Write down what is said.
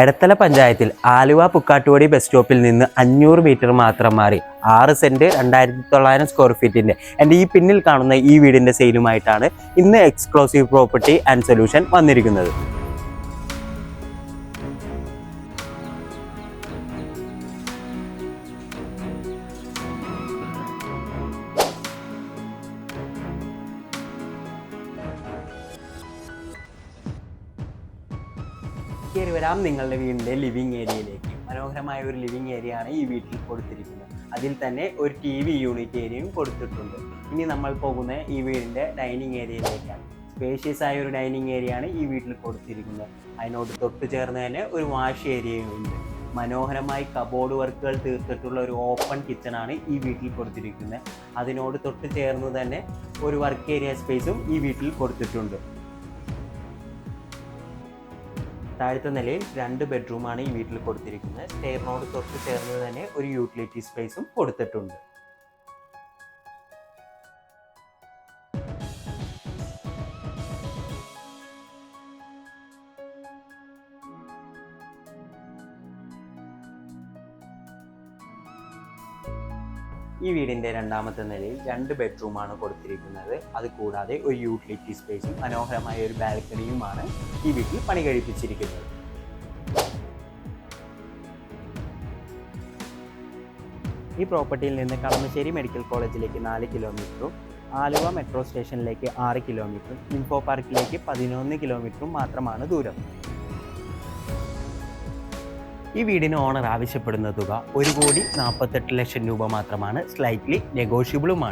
എടത്തല പഞ്ചായത്തിൽ ആലുവ പുക്കാട്ടുപടി ബസ് സ്റ്റോപ്പിൽ നിന്ന് 500 മീറ്റർ മാത്രം മാറി 6 സെന്റ് 2900 സ്ക്വയർ ഫീറ്റിന്റെ എൻ്റെ ഈ പിന്നിൽ കാണുന്ന ഈ വീടിന്റെ സെയിലുമായിട്ടാണ് ഇന്ന് എക്സ്ക്ലൂസീവ് പ്രോപ്പർട്ടി ആൻഡ് സൊല്യൂഷൻ വന്നിരിക്കുന്നത്. കയറി വരാം നിങ്ങളുടെ വീടിൻ്റെ ലിവിങ് ഏരിയയിലേക്ക്. മനോഹരമായ ഒരു ലിവിങ് ഏരിയ ആണ് ഈ വീട്ടിൽ കൊടുത്തിരിക്കുന്നത്. അതിൽ തന്നെ ഒരു TV യൂണിറ്റ് ഏരിയയും കൊടുത്തിട്ടുണ്ട്. ഇനി നമ്മൾ പോകുന്ന ഈ വീടിൻ്റെ ഡൈനിങ് ഏരിയയിലേക്കാണ്. സ്പേഷ്യസ് ആയ ഒരു ഡൈനിങ് ഏരിയ ആണ് ഈ വീട്ടിൽ കൊടുത്തിരിക്കുന്നത്. അതിനോട് തൊട്ട് ചേർന്ന് തന്നെ ഒരു വാഷ് ഏരിയയും ഉണ്ട്. മനോഹരമായി കബോർഡ് വർക്കുകൾ തീർത്തിട്ടുള്ള ഒരു ഓപ്പൺ കിച്ചണാണ് ഈ വീട്ടിൽ കൊടുത്തിരിക്കുന്നത്. അതിനോട് തൊട്ട് ചേർന്ന് തന്നെ ഒരു വർക്ക് ഏരിയ സ്പേസും ഈ വീട്ടിൽ കൊടുത്തിട്ടുണ്ട്. താഴത്തെ നിലയിൽ 2 ബെഡ്റൂമാണ് ഈ വീട്ടിൽ കൊടുത്തിരിക്കുന്നത്. സ്റ്റെയറിനോട് തൊട്ട് ചേർന്ന് തന്നെ ഒരു യൂട്ടിലിറ്റി സ്പേസും കൊടുത്തിട്ടുണ്ട്. ഈ വീടിൻ്റെ രണ്ടാമത്തെ നിലയിൽ 2 ബെഡ്റൂമാണ് കൊടുത്തിരിക്കുന്നത്. അതുകൂടാതെ ഒരു യൂട്ടിലിറ്റി സ്പേസും മനോഹരമായ ഒരു ബാൽക്കണിയുമാണ് ഈ വീട്ടിൽ പണി കഴിപ്പിച്ചിരിക്കുന്നത്. ഈ പ്രോപ്പർട്ടിയിൽ നിന്ന് കളമശ്ശേരി മെഡിക്കൽ കോളേജിലേക്ക് 4 കിലോമീറ്ററും ആലുവ മെട്രോ സ്റ്റേഷനിലേക്ക് 6 കിലോമീറ്ററും ഇൻഫോ പാർക്കിലേക്ക് 11 കിലോമീറ്ററും മാത്രമാണ് ദൂരം. ഈ വീടിന് ഓണർ ആവശ്യപ്പെടുന്ന തുക 1,48,00,000 രൂപ മാത്രമാണ്. സ്ലൈറ്റ്ലി നെഗോഷ്യബിളുമാണ്.